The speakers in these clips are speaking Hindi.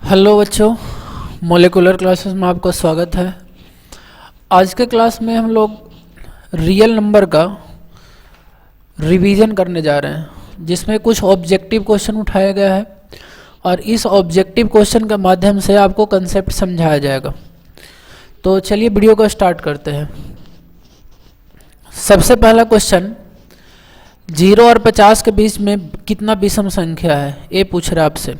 हेलो बच्चों, मोलिकुलर क्लासेस में आपका स्वागत है। आज के क्लास में हम लोग रियल नंबर का रिवीजन करने जा रहे हैं, जिसमें कुछ ऑब्जेक्टिव क्वेश्चन उठाया गया है और इस ऑब्जेक्टिव क्वेश्चन के माध्यम से आपको कंसेप्ट समझाया जाएगा। तो चलिए वीडियो को स्टार्ट करते हैं। सबसे पहला क्वेश्चन, 0 और 50 के बीच में कितना विषम संख्या है, ये पूछ रहा है आपसे।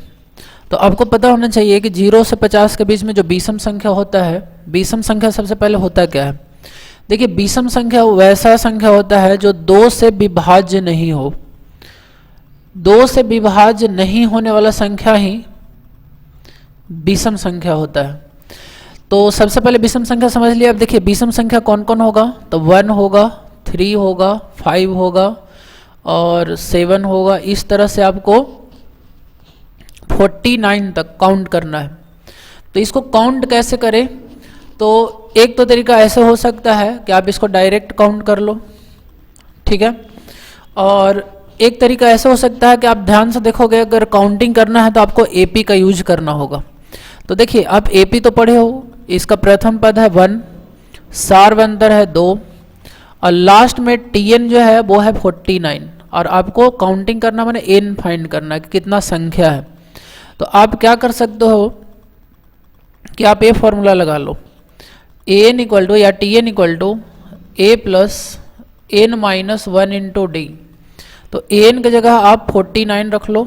तो आपको पता होना चाहिए कि 0 से 50 के बीच में जो विषम संख्या होता है, विषम संख्या सबसे पहले होता क्या है। देखिए, विषम संख्या वैसा संख्या होता है जो 2 से विभाज्य नहीं हो। 2 से विभाज्य नहीं होने वाला संख्या ही विषम संख्या होता है। तो सबसे पहले विषम संख्या समझ लिया। अब देखिए विषम संख्या कौन कौन होगा, तो 1 होगा, 3 होगा, 5 होगा और 7 होगा। इस तरह से आपको 49 तक काउंट करना है। तो इसको काउंट कैसे करें, तो एक तो तरीका ऐसे हो सकता है कि आप इसको डायरेक्ट काउंट कर लो, ठीक है। और एक तरीका ऐसा हो सकता है कि आप ध्यान से देखोगे, अगर काउंटिंग करना है तो आपको एपी का यूज करना होगा। तो देखिए, आप एपी तो पढ़े हो, इसका प्रथम पद है 1, सारवंतर है 2 और लास्ट में टीएन जो है वो है 49। और आपको काउंटिंग करना माने एन फाइंड करना है कि कितना संख्या है। तो आप क्या कर सकते हो कि आप ये फॉर्मूला लगा लो, एन इक्वल टू या T n equal to a plus n minus 1 into d. तो एन की जगह आप 49 रख लो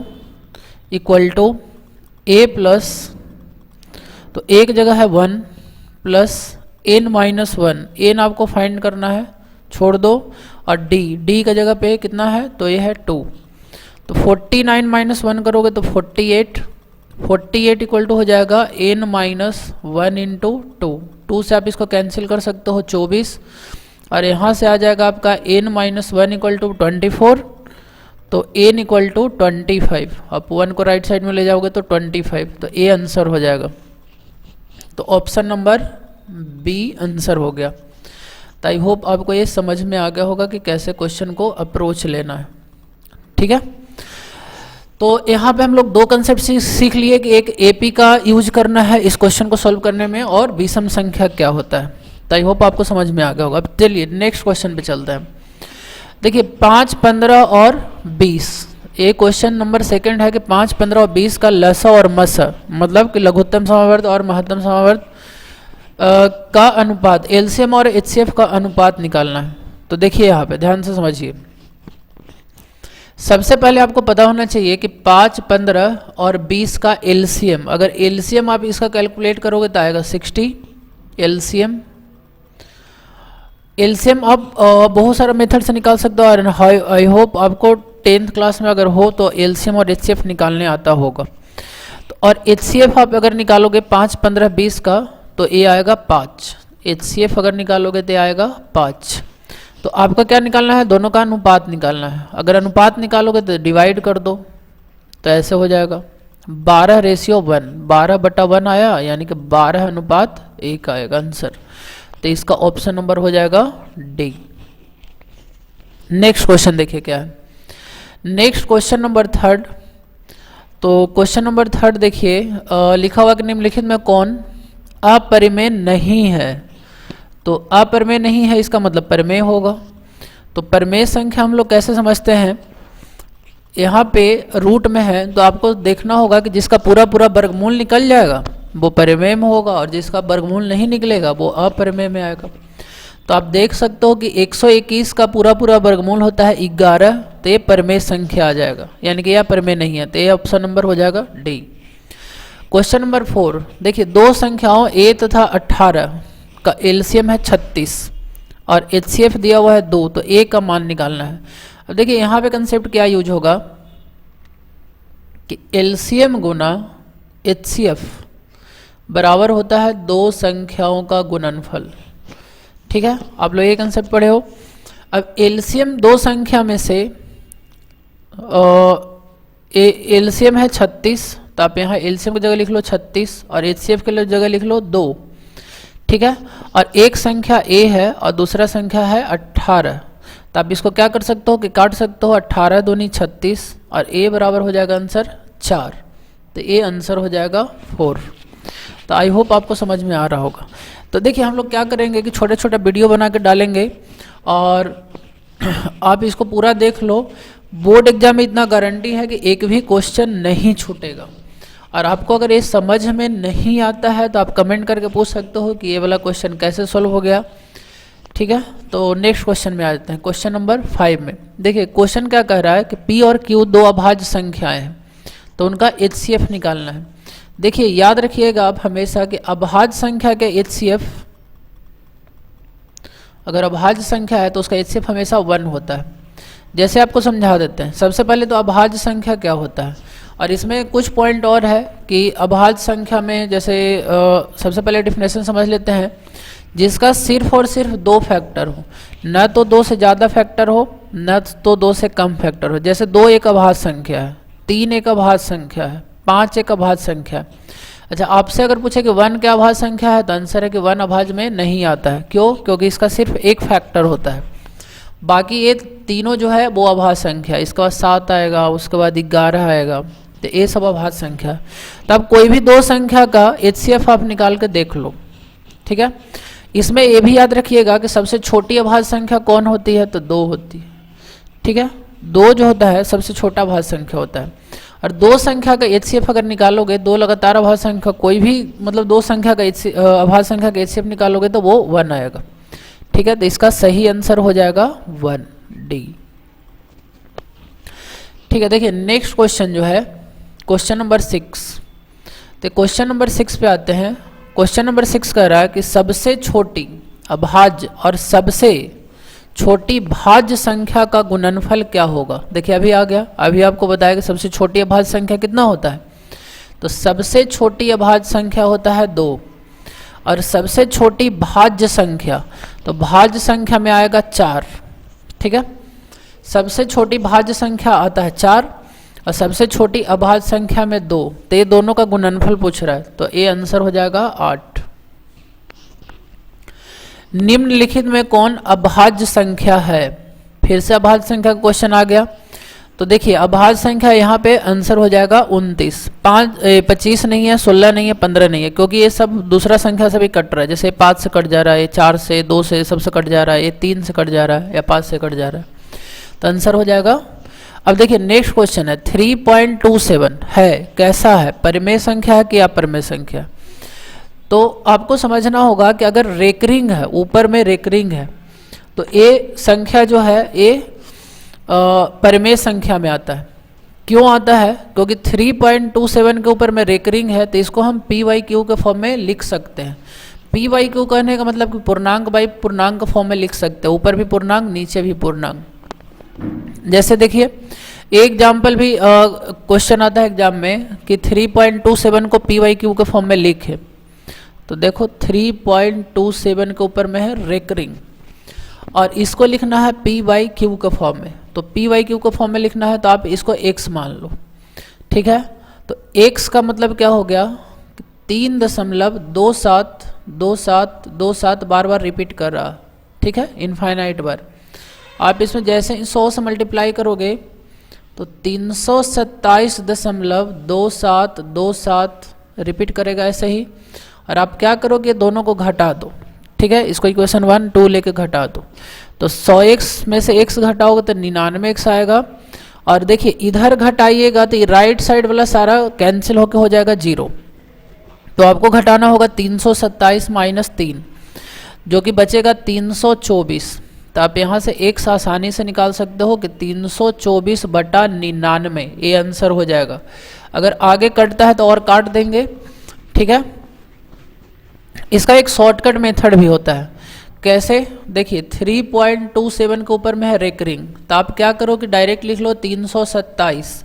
इक्वल टू ए प्लस, तो एक जगह है 1 प्लस एन माइनस 1, एन आपको फाइंड करना है, छोड़ दो, और डी का जगह पे कितना है, तो ये है 2। तो 49 माइनस 1 करोगे तो 48 इक्वल टू हो जाएगा एन माइनस 1 इंटू 2 से आप इसको कैंसिल कर सकते हो 24, और यहाँ से आ जाएगा आपका एन माइनस 1 इक्वल टू 24, तो एन इक्वल टू 25। आप 1 को राइट साइड में ले जाओगे तो 25, तो ए आंसर हो जाएगा। तो ऑप्शन नंबर बी आंसर हो गया। तो आई होप आपको ये समझ में आ गया होगा कि कैसे क्वेश्चन को अप्रोच लेना है, ठीक है। तो यहाँ पे हम लोग 2 कंसेप्ट सीख लिए कि एक एपी का यूज करना है इस क्वेश्चन को सॉल्व करने में, और विषम संख्या क्या होता है। तो आई होप आपको समझ में आ गया होगा। अब चलिए नेक्स्ट क्वेश्चन पे चलते हैं। देखिए 5, 15 और 20, ये क्वेश्चन नंबर 2 है कि 5, 15 और 20 का लसा और मसा, मतलब कि लघुत्तम समावर्त और महत्तम समावर्त का अनुपात, एलसीएम और एचसीएफ का अनुपात निकालना है। तो देखिए यहाँ पे ध्यान से समझिए। सबसे पहले आपको पता होना चाहिए कि 5, 15 और 20 का एलसीएम, अगर एलसीएम आप इसका कैलकुलेट करोगे तो आएगा 60 एलसीएम। एलसीएम आप बहुत सारा मेथड से निकाल सकते हो, और आई होप आपको 10th क्लास में अगर हो तो एलसीएम और एचसीएफ निकालने आता होगा। तो और एचसीएफ आप अगर निकालोगे 5, 15, 20 का, तो ये आएगा 5। एचसीएफ अगर निकालोगे तो आएगा 5। तो आपका क्या निकालना है, दोनों का अनुपात निकालना है। अगर अनुपात निकालोगे तो डिवाइड कर दो, तो ऐसे हो जाएगा 12:1, 12/1 आया, यानी कि 12 अनुपात 1 आएगा आंसर। तो इसका ऑप्शन नंबर हो जाएगा डी। नेक्स्ट क्वेश्चन देखिए क्या है। Next question number 3। तो क्वेश्चन नंबर 3 देखिए, लिखा हुआ कि निम्नलिखित में कौन अपरिमेय नहीं है। तो अपरिमेय नहीं है, इसका मतलब परिमेय होगा। तो परिमेय संख्या हम लोग कैसे समझते हैं, यहाँ पे रूट में है तो आपको देखना होगा कि जिसका पूरा पूरा वर्गमूल निकल जाएगा वो परिमेय में होगा, और जिसका वर्गमूल नहीं निकलेगा वो अपरिमेय में आएगा। तो आप देख सकते हो कि 121 का पूरा पूरा वर्गमूल होता है 11, तो ये परिमेय संख्या आ जाएगा, यानी कि यह परिमेय नहीं है। तो ये ऑप्शन नंबर हो जाएगा डी। क्वेश्चन नंबर 4 देखिए, 2 संख्याओं a तथा 18 का एलसीएम है 36 और एचसीएफ दिया हुआ है 2, तो a का मान निकालना है। अब देखिए यहाँ पे कंसेप्ट क्या यूज होगा कि एलसीएम गुना एचसीएफ बराबर होता है 2 संख्याओं का गुणनफल, ठीक है। आप लोग ये कंसेप्ट पढ़े हो। अब एलसीएम 2 संख्या में से एलसीएम है 36, तो आप यहाँ एलसीएम की जगह लिख लो 36 और एचसीएफ की जगह लिख लो 2, ठीक है। और एक संख्या a है और दूसरा संख्या है 18, तो आप इसको क्या कर सकते हो कि काट सकते हो, 18 दूनी 36 और a बराबर हो जाएगा आंसर 4। तो ए आंसर हो जाएगा 4। तो आई होप आपको समझ में आ रहा होगा। तो देखिए हम लोग क्या करेंगे कि छोटे छोटे वीडियो बना के डालेंगे और आप इसको पूरा देख लो। बोर्ड एग्जाम में इतना गारंटी है कि एक भी क्वेश्चन नहीं छूटेगा। और आपको अगर ये समझ में नहीं आता है तो आप कमेंट करके पूछ सकते हो कि ये वाला क्वेश्चन कैसे सॉल्व हो गया। ठीक है, तो नेक्स्ट क्वेश्चन में आ जाते हैं। क्वेश्चन नंबर 5 में देखिए क्वेश्चन क्या कह रहा है कि P और Q दो अभाज्य संख्याएं हैं, तो उनका HCF निकालना है। देखिए याद रखिएगा आप हमेशा कि अभाज्य संख्या के HCF, अगर अभाज्य संख्या है तो उसका HCF हमेशा 1 होता है। जैसे आपको समझा देते हैं। सबसे पहले तो अभाज्य संख्या क्या होता है, और इसमें कुछ पॉइंट और है कि अभाज्य संख्या में जैसे सबसे पहले डिफिनेशन समझ लेते हैं, जिसका सिर्फ और सिर्फ 2 फैक्टर हो, न तो 2 से ज़्यादा फैक्टर हो न तो 2 से कम फैक्टर हो। जैसे 2 एक अभाज्य संख्या है, 3 एक अभाज्य संख्या है, 5 एक अभाज्य संख्या है। अच्छा आपसे अगर पूछे कि 1 क्या अभाज्य संख्या है, तो आंसर है कि 1 अभाज्य में नहीं आता है। क्यों? क्योंकि इसका सिर्फ एक फैक्टर होता है। बाकी ये तीनों जो है वो अभाज्य संख्या है। इसके बाद 7 आएगा, उसके बाद 11 आएगा, तो ये सब अभाज्य संख्या। तो अब कोई भी 2 संख्या का HCF आप निकाल के देख लो। ठीक है, इसमें ये भी याद रखिएगा कि सबसे छोटी अभाज्य संख्या कौन होती है, तो 2 होती है। ठीक है, 2 जो होता है सबसे छोटा अभाज्य संख्या होता है। और 2 संख्या का HCF अगर निकालोगे, 2 लगातार अभाज्य संख्या कोई भी मतलब 2 संख्या का अभाज्य संख्या का HCF निकालोगे तो वो 1 आएगा। ठीक है, तो इसका सही आंसर हो जाएगा 1D। ठीक है, देखिए नेक्स्ट क्वेश्चन जो है क्वेश्चन नंबर 6। तो क्वेश्चन नंबर 6 पे आते हैं। क्वेश्चन नंबर 6 कह रहा है कि सबसे छोटी अभाज्य और सबसे छोटी भाज्य संख्या का गुणनफल क्या होगा। देखिए अभी आ गया, अभी आपको बताया कि सबसे छोटी अभाज्य संख्या कितना होता है, तो सबसे छोटी अभाज्य संख्या होता है 2, और सबसे छोटी भाज्य संख्या, तो भाज्य संख्या में आएगा 4। ठीक है, सबसे छोटी भाज्य संख्या आता है 4 और सबसे छोटी अभाज्य संख्या में 2, तो ये दोनों का गुणनफल पूछ रहा है, तो ये आंसर हो जाएगा 8। निम्नलिखित में कौन अभाज्य संख्या है। फिर से अभाज्य संख्या का क्वेश्चन आ गया। तो देखिए अभाज्य संख्या यहाँ पे आंसर हो जाएगा 29। 25 नहीं है, 16 नहीं है, 15 नहीं है, क्योंकि ये सब दूसरा संख्या से भी कट रहा है। जैसे 5 से कट जा रहा है, 4 से, 2 से, सबसे कट जा रहा है, ये 3 से कट जा रहा है या 5 से कट जा रहा है, तो आंसर हो जाएगा। अब देखिए नेक्स्ट क्वेश्चन है 3.27 है, कैसा है, परिमेय संख्या है कि अपरिमेय संख्या। तो आपको समझना होगा कि अगर रेकरिंग है, ऊपर में रेकरिंग है, तो ये संख्या जो है ये परिमेय संख्या में आता है। क्यों आता है? क्योंकि 3.27 के ऊपर में रेकरिंग है, तो इसको हम PYQ के फॉर्म में लिख सकते हैं। PYQ कहने का मतलब कि पूर्णांक बाई पूर्णांक फॉर्म में लिख सकते हैं, ऊपर भी पूर्णांक नीचे भी पूर्णांक। जैसे देखिए एक एग्जाम्पल भी क्वेश्चन आता है एग्जाम में कि 3.27 को PYQ के फॉर्म में लिखे, तो देखो 3.27 के ऊपर में है रेकरिंग और इसको लिखना है PYQ के फॉर्म में। तो PYQ के फॉर्म में लिखना है तो आप इसको x मान लो। ठीक है, तो x का मतलब क्या हो गया, 3.272727 बार बार रिपीट कर रहा। ठीक है, इनफाइनाइट बार। आप इसमें जैसे 100 से मल्टीप्लाई करोगे तो 327.2727 रिपीट करेगा ऐसे ही। और आप क्या करोगे, दोनों को घटा दो। ठीक है, इसको इक्वेशन 1 2 लेके घटा दो, तो 100x में से x घटाओगे तो 99x आएगा। और देखिए इधर घटाइएगा तो राइट साइड वाला सारा कैंसिल होके हो जाएगा 0। तो आपको घटाना होगा 327 माइनस 3, जो कि बचेगा 324। तो आप यहाँ से x आसानी से निकाल सकते हो कि 324/99, ये आंसर हो जाएगा। अगर आगे कटता है तो और काट देंगे। ठीक है, इसका एक शॉर्टकट मेथड भी होता है। कैसे? देखिए 3.27 के ऊपर में है रेकरिंग, तो आप क्या करो कि डायरेक्ट लिख लो 327।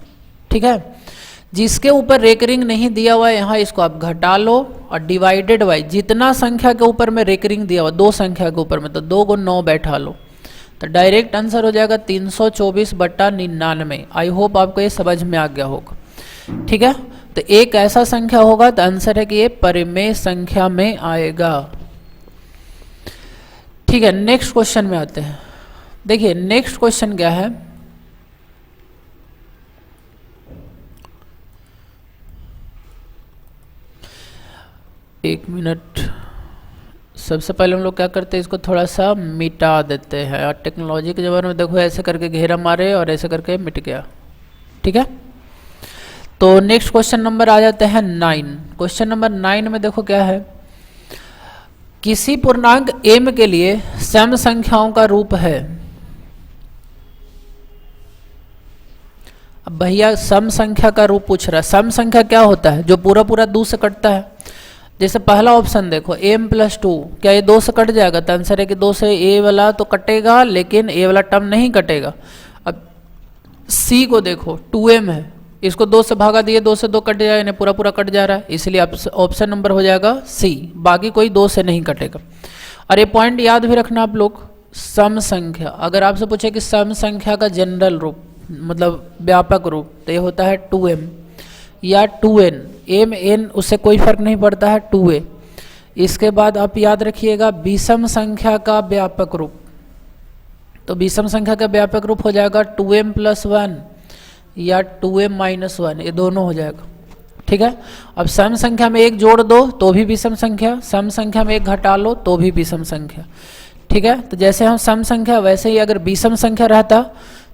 ठीक है, जिसके ऊपर रेकरिंग नहीं दिया हुआ है यहाँ इसको आप घटा लो और डिवाइडेड बाई जितना संख्या के ऊपर में रेकरिंग दिया हुआ 2 संख्या के ऊपर में, तो 2 को 9 बैठा लो, तो डायरेक्ट आंसर हो जाएगा 324/99। आई होप आपको ये समझ में आ गया होगा। ठीक है, तो एक ऐसा संख्या होगा तो आंसर है कि ये परिमेय संख्या में आएगा। ठीक है, नेक्स्ट क्वेश्चन में आते हैं। देखिए नेक्स्ट क्वेश्चन क्या है, एक मिनट, सबसे पहले हम लोग क्या करते हैं, इसको थोड़ा सा मिटा देते हैं। और टेक्नोलॉजी के ज़माने में देखो ऐसे करके घेरा मारे और ऐसे करके मिट गया। ठीक है, तो नेक्स्ट क्वेश्चन नंबर आ जाते हैं 9। क्वेश्चन नंबर 9 में देखो क्या है, किसी पूर्णांक m के लिए सम संख्याओं का रूप है। अब भैया सम संख्या का रूप पूछ रहा है। सम संख्या क्या होता है, जो पूरा पूरा 2 से कटता है। जैसे पहला ऑप्शन देखो m + 2, क्या ये 2 से कट जाएगा? तो आंसर है कि 2 से a वाला तो कटेगा, लेकिन a वाला टर्म नहीं कटेगा। अब c को देखो 2m है, इसको 2 से भागा दिए, 2 से 2 कट जाएगा, पूरा पूरा कट जा रहा है, इसलिए ऑप्शन नंबर हो जाएगा c, बाकी कोई 2 से नहीं कटेगा। और ये पॉइंट याद भी रखना आप लोग, सम संख्या, अगर आपसे पूछे कि सम संख्या का जनरल रूप मतलब व्यापक रूप, तो ये होता है 2m या 2n, m n उससे कोई फर्क नहीं पड़ता है, 2a। इसके बाद आप याद रखिएगा विषम संख्या का व्यापक रूप, तो विषम संख्या का व्यापक रूप हो जाएगा 2m + 1 या 2m - 1, ये दोनों हो जाएगा। ठीक है, अब सम संख्या में एक जोड़ दो तो भी विषम संख्या, सम संख्या में एक घटा लो तो भी विषम संख्या। ठीक है, तो जैसे हम सम संख्या, वैसे ही अगर विषम संख्या रहता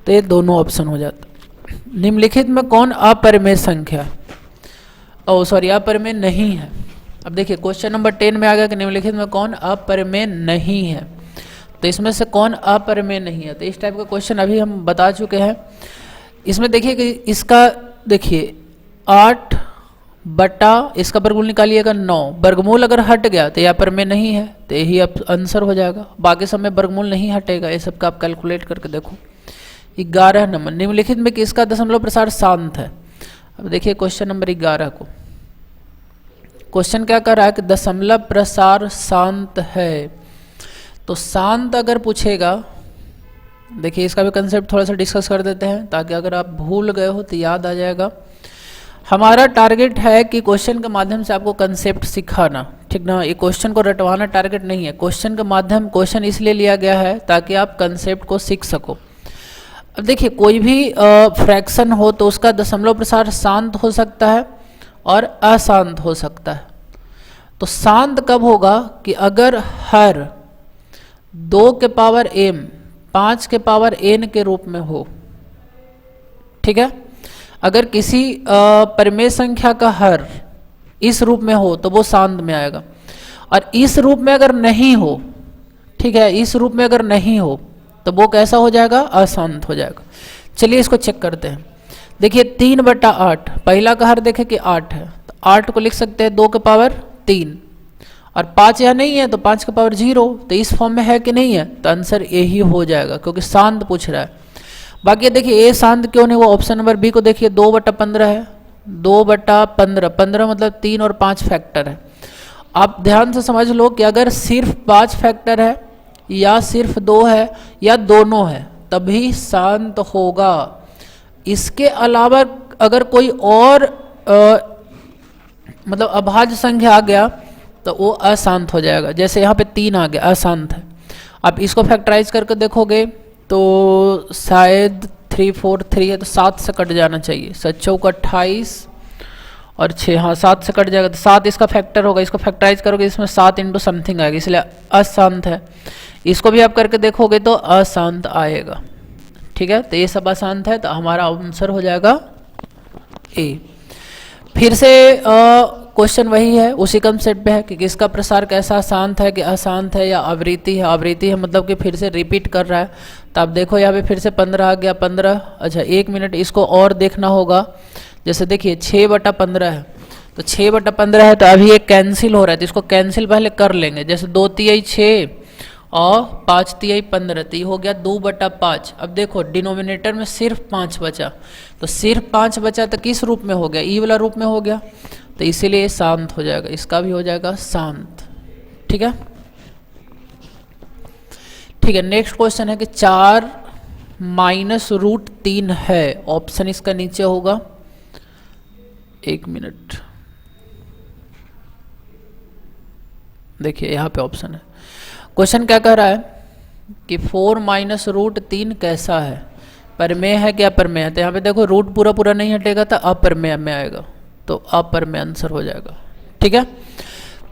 तो ये दोनों ऑप्शन हो जाता। निम्नलिखित में कौन अपरिमेय संख्या, अपरिमेय नहीं है। अब देखिए क्वेश्चन नंबर 10 में आ गया कि निम्नलिखित में कौन अपरिमेय नहीं है, तो इसमें से कौन अपरिमेय नहीं है। तो इस टाइप का क्वेश्चन अभी हम बता चुके हैं। इसमें देखिए कि इसका देखिए 8 बटा इसका वर्गमूल निकालिएगा 9, वर्गमूल अगर हट गया तो यहाँ पर में नहीं है, तो यही अब आंसर हो जाएगा। बाकी सब में वर्गमूल नहीं हटेगा, ये सब का आप कैलकुलेट करके देखो। 11 नंबर, निम्नलिखित में किसका दशमलव प्रसार शांत है। अब देखिए क्वेश्चन नंबर 11 को, क्वेश्चन क्या कर रहा है कि दशमलव प्रसार शांत है। तो शांत अगर पूछेगा, देखिए इसका भी कंसेप्ट थोड़ा सा डिस्कस कर देते हैं ताकि अगर आप भूल गए हो तो याद आ जाएगा। हमारा टारगेट है कि क्वेश्चन के माध्यम से आपको कंसेप्ट सिखाना, ठीक ना, ये क्वेश्चन को रटवाना टारगेट नहीं है। क्वेश्चन के माध्यम, क्वेश्चन इसलिए लिया गया है ताकि आप कंसेप्ट को सीख सको। अब देखिए कोई भी फ्रैक्शन हो तो उसका दशमलव प्रसार शांत हो सकता है और अशांत हो सकता है। तो शांत कब होगा कि अगर हर 2 के पावर m 5 के पावर n के रूप में हो। ठीक है, अगर किसी परिमेय संख्या का हर इस रूप में हो तो वो शांत में आएगा, और इस रूप में अगर नहीं हो, ठीक है, इस रूप में अगर नहीं हो तो वो कैसा हो जाएगा, अशांत हो जाएगा। चलिए इसको चेक करते हैं। देखिए 3/8, पहला का हर देखे कि 8 है, तो 8 को लिख सकते हैं 2 के पावर 3, और 5 यहाँ नहीं है तो 5 के पावर 0, तो इस फॉर्म में है कि नहीं है, तो आंसर यही हो जाएगा क्योंकि शांत पूछ रहा है। बाकी देखिए ए शांत क्यों नहीं, वो ऑप्शन नंबर बी को देखिए 2/15 है, 2/15, 15 मतलब 3 और 5 फैक्टर है। आप ध्यान से समझ लो कि अगर सिर्फ 5 फैक्टर है या सिर्फ 2 है या दोनों है तभी शांत होगा। इसके अलावा अगर कोई और मतलब अभाज्य संख्या आ गया तो वो अशांत हो जाएगा। जैसे यहाँ पे 3 आ गया, अशांत है। आप इसको फैक्टराइज करके देखोगे तो शायद 343 है तो 7 से कट जाना चाहिए, 7 × 28 और 6, हाँ 7 से कट जाएगा, तो 7 इसका फैक्टर होगा। इसको फैक्टराइज करोगे इसमें 7 × समथिंग आएगा, इसलिए अशांत है। इसको भी आप करके देखोगे तो अशांत आएगा। ठीक है, तो ये सब अशांत है, तो हमारा आंसर हो जाएगा ए। फिर से क्वेश्चन वही है, उसी कंसेप्ट पे है कि किसका प्रसार कैसा, शांत है कि अशांत है या आवृत्ति है। आवृत्ति है मतलब कि फिर से रिपीट कर रहा है। तो आप देखो यहाँ पे फिर से 15 आ गया, 15, अच्छा 1 मिनट इसको और देखना होगा। जैसे देखिए 6/15 है, तो 6/15 है तो अभी एक कैंसिल हो रहा है, तो इसको कैंसिल पहले कर लेंगे। जैसे 2 तिहाई 6 और 5 तिहाई 15, तो ये हो गया 2/5। अब देखो डिनोमिनेटर में सिर्फ 5 बचा, तो सिर्फ 5 बचा तो किस रूप में हो गया, ई वाला रूप में हो गया, तो इसीलिए शांत हो जाएगा। इसका भी हो जाएगा शांत। ठीक है, ठीक है। नेक्स्ट क्वेश्चन है कि 4 - √3 है। ऑप्शन इसका नीचे होगा, 1 मिनट, देखिए यहाँ पे ऑप्शन है। क्वेश्चन क्या कह रहा है कि 4 - √3 कैसा है, परिमेय है क्या अपरिमेय है। तो यहाँ पे देखो रूट पूरा पूरा नहीं हटेगा तो अपरिमेय में आएगा, तो अपरिमेय आंसर हो जाएगा। ठीक है,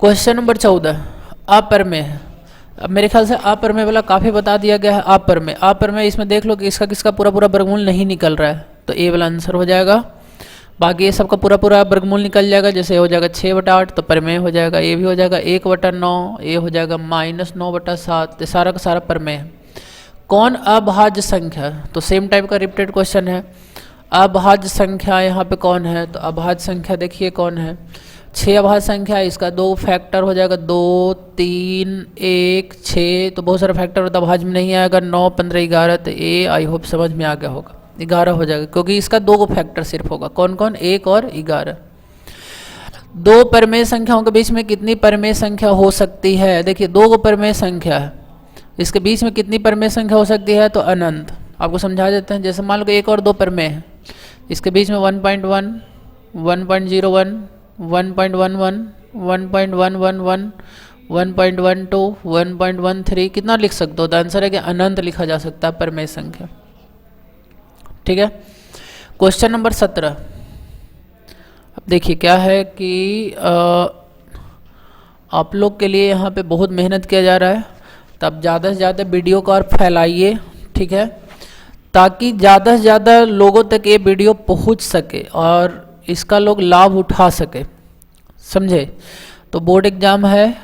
क्वेश्चन नंबर 14 अपरमेय है। अब मेरे ख्याल से अपरमेय वाला काफ़ी बता दिया गया है। अपरमेय इसमें देख लो कि इसका किसका पूरा पूरा वर्गमूल नहीं निकल रहा है, तो ए वाला आंसर हो जाएगा। बाकी ये सबका पूरा पूरा वर्गमूल निकल जाएगा, जैसे हो जाएगा 6/8 तो परमेय हो जाएगा, ये भी हो जाएगा 1/9, ये हो जाएगा -9/7, सारा का सारा परमेय है। कौन अभाज्य संख्या, तो सेम टाइप का रिपीटेड क्वेश्चन है। अभाज्य संख्या यहाँ पे कौन है, तो अभाज्य संख्या देखिए कौन है, 6 अभाज्य संख्या है, इसका 2 फैक्टर हो जाएगा, 2 3 1 6, तो बहुत सारा फैक्टर होता है, अभाज्य में नहीं आएगा। 9 15 11, तो ये आई होप समझ में आ गया होगा, 11 हो जाएगा, क्योंकि इसका 2 फैक्टर सिर्फ होगा। कौन कौन, 1 और 11। 2 परमेय संख्याओं के बीच में कितनी परमेय संख्या हो सकती है, देखिए 2 परमेय संख्या है, इसके बीच में कितनी परमेय संख्या हो सकती है, तो अनंत। आपको समझा देते हैं, जैसे मान लो 1 और 2 परमेय है, इसके बीच में 1.1 1.01 1.11 1.111 1.12 1.13 कितना लिख सकते हो, तो आंसर है कि अनंत लिखा जा सकता है परमेय संख्या। ठीक है। क्वेश्चन नंबर 17, अब देखिए क्या है कि आप लोग के लिए यहाँ पे बहुत मेहनत किया जा रहा है, तब ज़्यादा से ज़्यादा वीडियो को और फैलाइए, ठीक है, ताकि ज़्यादा से ज़्यादा लोगों तक ये वीडियो पहुँच सके और इसका लोग लाभ उठा सके, समझे। तो बोर्ड एग्ज़ाम है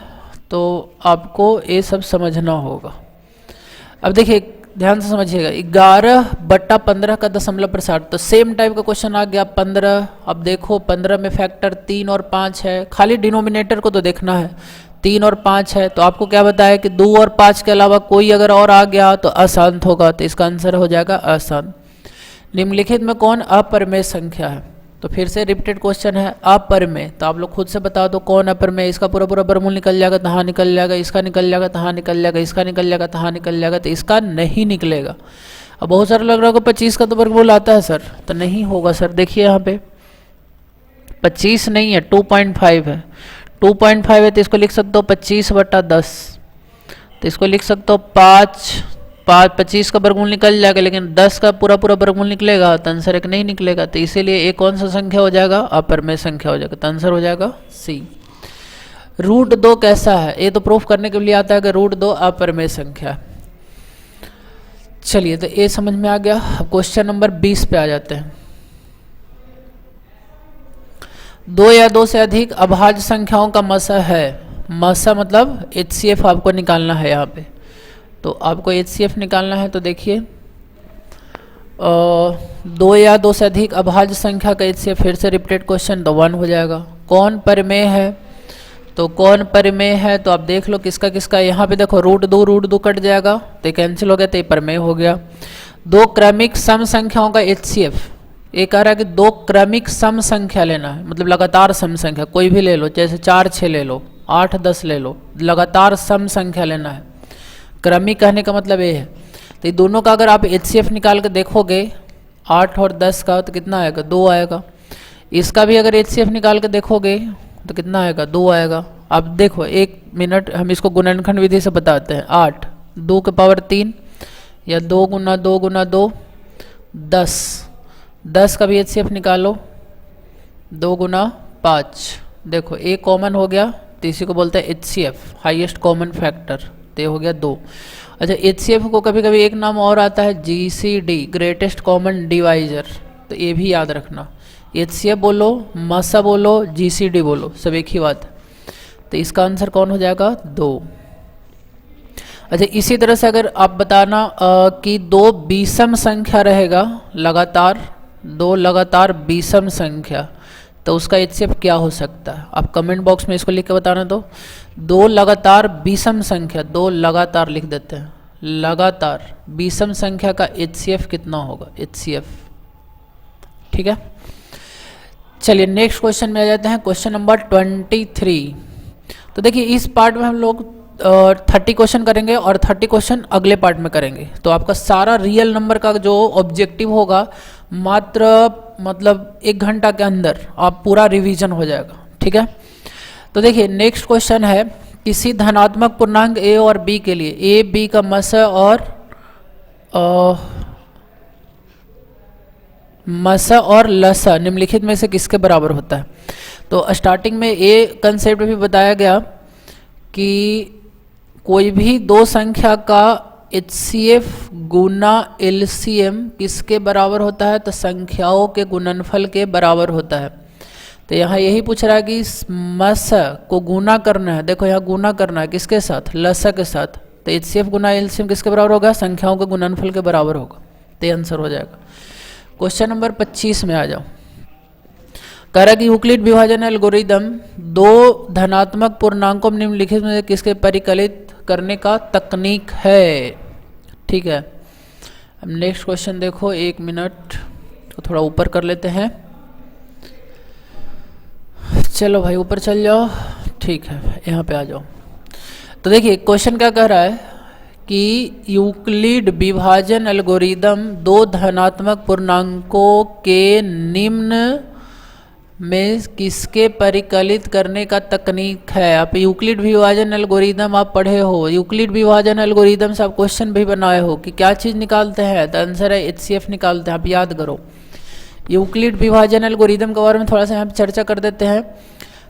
तो आपको ये सब समझना होगा। अब देखिए ध्यान से समझिएगा, 11/15 का दशमलव प्रसार, तो सेम टाइप का क्वेश्चन आ गया 15। अब देखो 15 में फैक्टर 3 और 5 है, खाली डिनोमिनेटर को तो देखना है, 3 और 5 है, तो आपको क्या बताया कि 2 और 5 के अलावा कोई अगर और आ गया तो अशांत होगा, तो इसका आंसर हो जाएगा अशांत। निम्नलिखित में कौन अपरमेय संख्या है, तो फिर से रिपीटेड क्वेश्चन है अपरमेय, तो आप लोग खुद से बता दो कौन अपरमेय। इसका पूरा पूरा वर्गमूल निकल जाएगा, तहाँ निकल जाएगा, इसका निकल जाएगा, तहाँ निकल जाएगा, इसका निकल जाएगा, तहाँ निकल जाएगा, तो इसका नहीं निकलेगा। अब बहुत सारे लग रहा होगा 25 का तो वर्गमूल आता है सर, तो नहीं होगा सर। देखिए यहाँ पे 25 नहीं है, 2.5 है, 2.5 है, तो इसको लिख सकते हो 25/10, तो इसको लिख सकते हो 25 का वर्गमूल निकल जाएगा, लेकिन 10 का पूरा पूरा वर्गमूल निकलेगा, तो आंसर एक नहीं निकलेगा, तो इसीलिए एक कौन सा संख्या हो जाएगा, अपरमेय संख्या हो जाएगा, तो आंसर हो जाएगा सी। √2 कैसा है, ये तो प्रूफ करने के लिए आता है कि √2 अपरमेय संख्या। चलिए तो ये समझ में आ गया। अब क्वेश्चन नंबर 20 पे आ जाते हैं। 2 या 2 से अधिक अभाज्य संख्याओं का मसा है, मसा मतलब HCF आपको निकालना है यहाँ पे, तो आपको HCF निकालना है। तो देखिए 2 या 2 से अधिक अभाज्य संख्या का HCF, फिर से रिपीटेड क्वेश्चन, तो 1 हो जाएगा। कौन परमेय है, तो कौन परमेय है, तो आप देख लो किसका किसका, यहाँ पे देखो √2 कट जाएगा, तो कैंसिल हो गया, तो ये परमेय हो गया। 2 क्रमिक सम संख्याओं का HCF, ये कह रहा है कि 2 क्रमिक सम संख्या लेना है, मतलब लगातार सम संख्या कोई भी ले लो, जैसे 4 6 ले लो, 8 10 ले लो, लगातार सम संख्या लेना है। क्रमिक कहने का मतलब ये है, तो ये दोनों का अगर आप HCF निकाल के देखोगे 8 और 10 का, तो कितना आएगा, 2 आएगा। इसका भी अगर HCF निकाल के देखोगे तो कितना आएगा, 2 आएगा। अब देखो 1 मिनट हम इसको गुणनखंड विधि से बताते हैं। 8 2 के पावर 3 या 2 × 2 × 2 10 का भी HCF निकालो, 2 × 5, देखो एक कॉमन हो गया, तो इसी को बोलते हैं HCF, हाईएस्ट कॉमन फैक्टर, तो ये हो गया 2। अच्छा HCF को कभी कभी एक नाम और आता है GCD, ग्रेटेस्ट कॉमन डिवाइजर, तो ये भी याद रखना। HCF बोलो, मसा बोलो, GCD बोलो, सब एक ही बात है, तो इसका आंसर कौन हो जाएगा, 2। अच्छा इसी तरह से अगर आप बताना कि 2 विषम संख्या रहेगा लगातार, 2 लगातार विषम संख्या, तो उसका HCF क्या हो सकता है, आप कमेंट बॉक्स में इसको लिख के बताना। तो 2 लगातार विषम संख्या, 2 लगातार लिख देते हैं, लगातार विषम संख्या का HCF कितना होगा, HCF, ठीक है। चलिए नेक्स्ट क्वेश्चन में आ जाते हैं, क्वेश्चन नंबर 23। तो देखिए इस पार्ट में हम लोग 30 क्वेश्चन करेंगे और 30 क्वेश्चन अगले पार्ट में करेंगे, तो आपका सारा रियल नंबर का जो ऑब्जेक्टिव होगा मात्र मतलब 1 घंटा के अंदर आप पूरा रिवीजन हो जाएगा, ठीक है। तो देखिए नेक्स्ट क्वेश्चन है, किसी धनात्मक पूर्णांक a और b के लिए a b का मसा और लसा निम्नलिखित में से किसके बराबर होता है। तो स्टार्टिंग में ये कंसेप्ट भी बताया गया कि कोई भी दो संख्या का HCF गुना LCM किसके बराबर होता है, तो संख्याओं के गुणनफल के बराबर होता है। तो यहाँ यही पूछ रहा है कि मस को गुना करना है, देखो यहाँ गुना करना है किसके साथ, लस के साथ, तो HCF गुना LCM किसके बराबर होगा, संख्याओं के गुणनफल के बराबर होगा, तो ये आंसर हो जाएगा। क्वेश्चन नंबर 25 में आ जाओ। कह रहा है कि यूक्लिड विभाजन एल्गोरिदम दो धनात्मक पूर्णांकों में निम्नलिखित में किसके परिकलित करने का तकनीक है। ठीक है, अब नेक्स्ट क्वेश्चन देखो, 1 मिनट को थोड़ा ऊपर कर लेते हैं। चलो भाई ऊपर चल जाओ, ठीक है यहाँ पे आ जाओ। तो देखिए क्वेश्चन क्या कह रहा है कि यूक्लिड विभाजन एल्गोरिदम दो धनात्मक पूर्णांकों के निम्न में किसके परिकलित करने का तकनीक है। आप यूक्लिड विभाजन एल्गोरिदम आप पढ़े हो, यूक्लिड विभाजन एल्गोरिदम से आप क्वेश्चन भी बनाए हो कि क्या चीज़ निकालते हैं, तो आंसर है HCF निकालते हैं। आप याद करो, यूक्लिड विभाजन एल्गोरिदम के बारे में थोड़ा सा यहाँ पे चर्चा कर देते हैं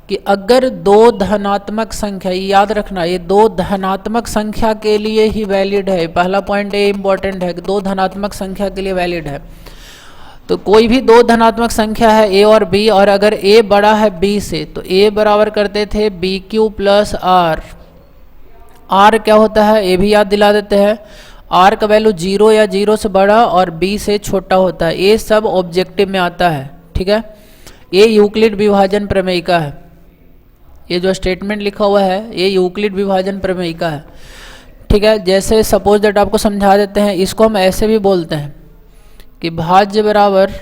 कि अगर दो धनात्मक संख्या, याद रखना ये दो धनात्मक संख्या के लिए ही वैलिड है, पहला पॉइंट ये इंपॉर्टेंट है कि दो धनात्मक संख्या के लिए वैलिड है। तो कोई भी दो धनात्मक संख्या है A और B, और अगर A बड़ा है B से, तो A बराबर करते थे BQ प्लस R। R क्या होता है ये भी याद दिला देते हैं, R का वैल्यू 0 या 0 से बड़ा और B से छोटा होता है। ये सब ऑब्जेक्टिव में आता है, ठीक है। ये यूक्लिड विभाजन प्रमेयिका है, ये जो स्टेटमेंट लिखा हुआ है ये यूक्लिड विभाजन प्रमेयिका है, ठीक है। जैसे सपोज दैट आपको समझा देते हैं, इसको हम ऐसे भी बोलते हैं कि भाज्य बराबर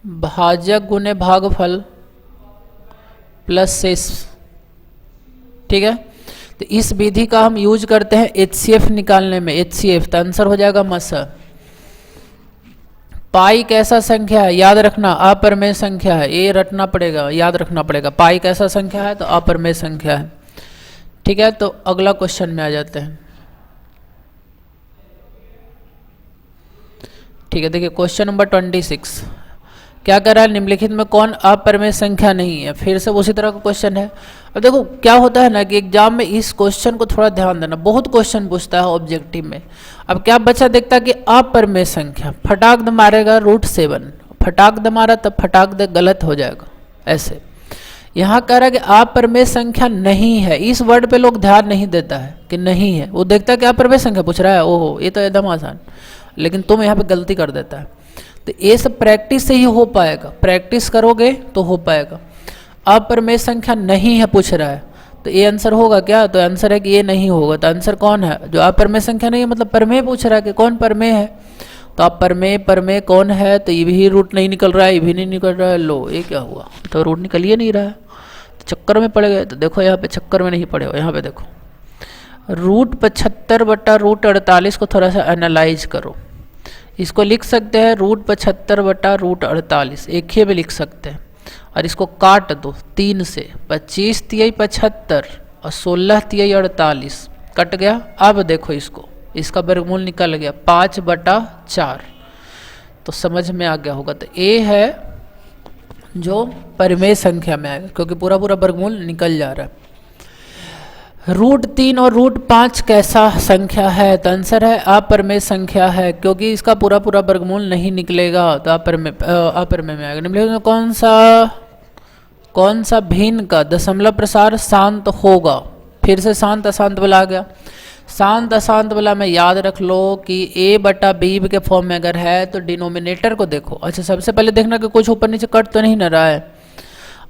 भाजक गुने भागफल प्लस शेष, ठीक है। तो इस विधि का हम यूज करते हैं HCF निकालने में, HCF तो आंसर हो जाएगा मस। पाई कैसा संख्या है, याद रखना अपरिमेय संख्या है, ये रटना पड़ेगा, याद रखना पड़ेगा। पाई कैसा संख्या है, तो अपरिमेय संख्या है, ठीक है। तो अगला क्वेश्चन में आ जाते हैं, ठीक है। देखिए क्वेश्चन नंबर 26 क्या कर रहा है, निम्नलिखित में कौन अपरिमेय संख्या नहीं है। फिर से उसी तरह का क्वेश्चन है। अब देखो क्या होता है ना कि एग्जाम में इस क्वेश्चन को थोड़ा ध्यान देना, बहुत क्वेश्चन पूछता है ऑब्जेक्टिव में। अब क्या बच्चा देखता है कि अपरिमेय संख्या, फटाक दे मारेगा √7, फटाक दे मारा तब फटाक दे गलत हो जाएगा, ऐसे। यहाँ कह रहा है कि अपरिमेय संख्या नहीं है, इस वर्ड पे लोग ध्यान नहीं देता है कि नहीं है, वो देखता है कि अपरिमेय संख्या पूछ रहा है, ओहो ये तो एकदम आसान, लेकिन तुम यहाँ पे गलती कर देता है। तो ये सब प्रैक्टिस से ही हो पाएगा, प्रैक्टिस करोगे तो हो पाएगा। अपरिमेय संख्या नहीं है पूछ रहा है, तो ये आंसर होगा क्या, तो आंसर है कि ये नहीं होगा। तो आंसर कौन है, जो अपरिमेय संख्या नहीं है, मतलब परमेय पूछ रहा है कि कौन परमेय है। तो आप परमेय कौन है, तो ये भी रूट नहीं निकल रहा है, ये भी नहीं निकल रहा है, लो ये क्या हुआ, तो रूट निकल ही नहीं रहा है, तो चक्कर में पड़ गए। तो देखो यहाँ पे चक्कर में नहीं पड़े हो, यहाँ पे देखो √75 बटा √48 को थोड़ा सा एनालाइज करो। इसको लिख सकते हैं √75 बटा √48, एक ही में लिख सकते हैं, और इसको काट दो 3 से, 25 तिहाई 75 और 16 तिहाई 48, कट गया। अब देखो इसको, इसका वर्गमूल निकल गया 5/4, तो समझ में आ गया होगा। तो ए है जो परिमेय संख्या में आएगा, क्योंकि पूरा पूरा वर्गमूल निकल जा रहा है। √3 और √5 कैसा संख्या है, तो आंसर है अपरिमेय संख्या है, क्योंकि इसका पूरा पूरा वर्गमूल नहीं निकलेगा, तो अपरिमेय में आएगा। निम्नलिखित में कौन सा भिन्न का दशमलव प्रसार शांत होगा। फिर से शांत अशांत वाला आ गया। शांत अशांत वाला में याद रख लो कि A/B के फॉर्म में अगर है तो डिनोमिनेटर को देखो। अच्छा सबसे पहले देखना कि कुछ ऊपर नीचे कट तो नहीं न रहा है,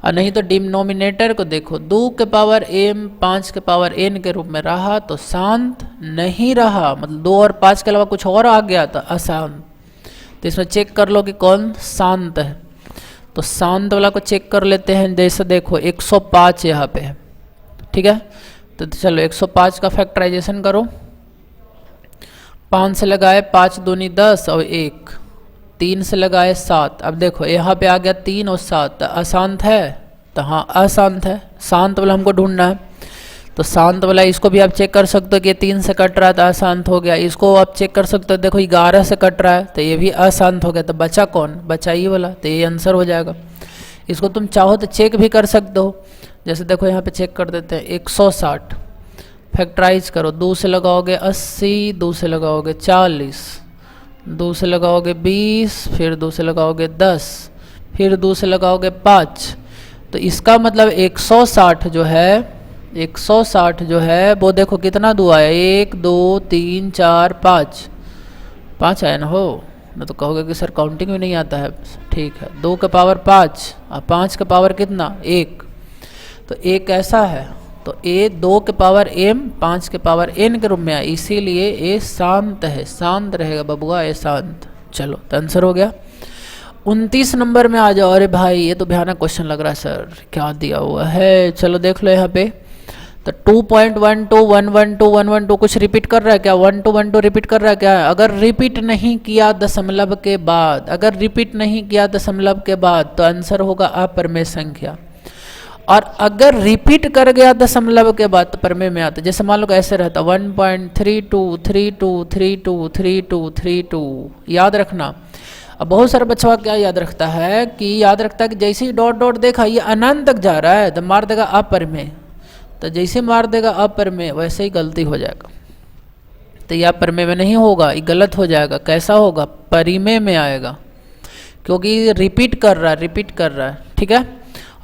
और नहीं तो डिनोमिनेटर को देखो, 2 के पावर m 5 के पावर n के रूप में रहा तो शांत नहीं रहा, मतलब 2 और 5 के अलावा कुछ और आ गया तो अशांत। तो इसमें चेक कर लो कि कौन शांत है, तो शांत वाला को चेक कर लेते हैं। जैसे देखो 105 यहाँ पे है, ठीक है। तो चलो 105 का फैक्टराइजेशन करो, 5 से लगाए 5 दूनी 10 और 1, 3 से लगाए 7। अब देखो यहाँ पे आ गया 3 और 7, तो अशांत है, तो हाँ अशांत है। शांत वाला हमको ढूंढना है, तो शांत वाला इसको भी आप चेक कर सकते हो कि 3 से कट रहा है तो अशांत हो गया। इसको आप चेक कर सकते हो, देखो 11 से कट रहा है तो ये भी अशांत हो गया। तो बचा कौन, बचा ये वाला, तो ये आंसर हो जाएगा। इसको तुम चाहो तो चेक भी कर सकते हो। जैसे देखो यहाँ पे चेक कर देते हैं, 160 फैक्टराइज करो, 2 से लगाओगे 80, 2 से लगाओगे 40, 2 से लगाओगे 20, फिर 2 से लगाओगे 10, फिर 2 से लगाओगे 5। तो इसका मतलब 160 जो है, 160 जो है वो देखो कितना 2 आया, 1 2 3 4 5, 5 आया ना हो, ना तो कहोगे कि सर काउंटिंग में नहीं आता है। ठीक है, 2 का पावर 5 और 5 का पावर कितना 1, तो एक ऐसा है, तो ए 2 के पावर m 5 के पावर n के रूप में आया, इसीलिए ए शांत है, शांत रहेगा बबुआ, ए शांत। चलो तो आंसर हो गया। 29 नंबर में आ जाओ। अरे भाई ये तो भयानक क्वेश्चन लग रहा है सर, क्या दिया हुआ है, चलो देख लो यहाँ पे। तो 2.12 112 112 कुछ रिपीट कर रहा है क्या, 1212 रिपीट कर रहा है क्या? अगर रिपीट नहीं किया दशमलव के बाद, अगर रिपीट नहीं किया दशमलव के बाद तो आंसर होगा अपरिमेय संख्या, और अगर रिपीट कर गया दशमलव के बाद तो परिमेय में आता। जैसे मान लो ऐसे रहता 1.32323232, याद रखना। अब बहुत सारे बच्चा क्या याद रखता है कि याद रखता है कि जैसे ही डॉट डॉट देखा ये अनंत तक जा रहा है तो मार देगा अपरिमेय, तो जैसे मार देगा अपरिमेय वैसे ही गलती हो जाएगा। तो यह अपरिमेय में नहीं होगा, ये गलत हो जाएगा। कैसा होगा, परिमेय में आएगा, क्योंकि रिपीट कर रहा है, रिपीट कर रहा है, ठीक है।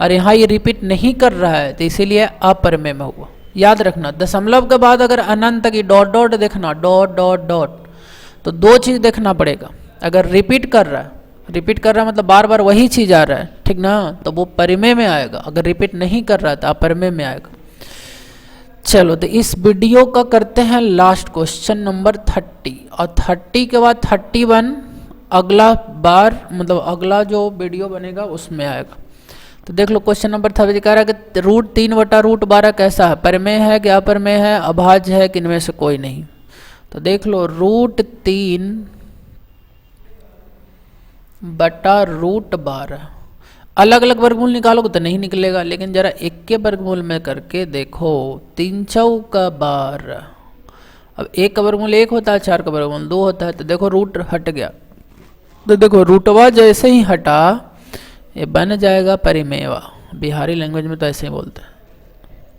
और यहाँ ये रिपीट नहीं कर रहा है तो इसीलिए अपरिमेय में हुआ। याद रखना दशमलव के बाद अगर अनंत तक डॉट डॉट देखना, डॉट डॉट डॉट, तो 2 चीज़ देखना पड़ेगा। अगर रिपीट कर रहा है, रिपीट कर रहा है मतलब बार बार वही चीज़ आ रहा है, ठीक ना, तो वो परिमेय में आएगा। अगर रिपीट नहीं कर रहा है तो अपरिमेय में आएगा। चलो तो इस वीडियो का करते हैं लास्ट क्वेश्चन नंबर 30, और 30 के बाद 31 अगला बार, मतलब अगला जो वीडियो बनेगा उसमें आएगा। तो देख लो क्वेश्चन नंबर 30 कह रहा है कि √3/√12 कैसा है, परिमेय है कि अपरिमेय है, अभाज्य है कि इनमें से कोई नहीं। तो देख लो √3/√12 अलग अलग वर्गमूल निकालोगे तो नहीं निकलेगा, लेकिन जरा एक के वर्गमूल में करके देखो। 3 चौका 12, अब 1 का वर्गमूल 1 होता है, 4 का वर्गमूल 2 होता है, तो देखो रूट हट गया। तो देखो रूटवा जैसे ही हटा ये बन जाएगा परिमेयवा, बिहारी लैंग्वेज में तो ऐसे ही बोलते हैं।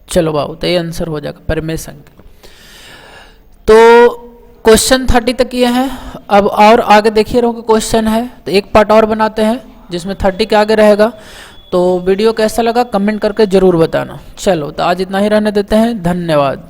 चलो बाबू तो ये आंसर हो जाएगा परिमेय संख्या। तो क्वेश्चन 30 तक ये है। अब और आगे देखिए रहो कि क्वेश्चन है, तो एक पार्ट और बनाते हैं जिसमें 30 के आगे रहेगा। तो वीडियो कैसा लगा कमेंट करके जरूर बताना। चलो तो आज इतना ही रहने देते हैं, धन्यवाद।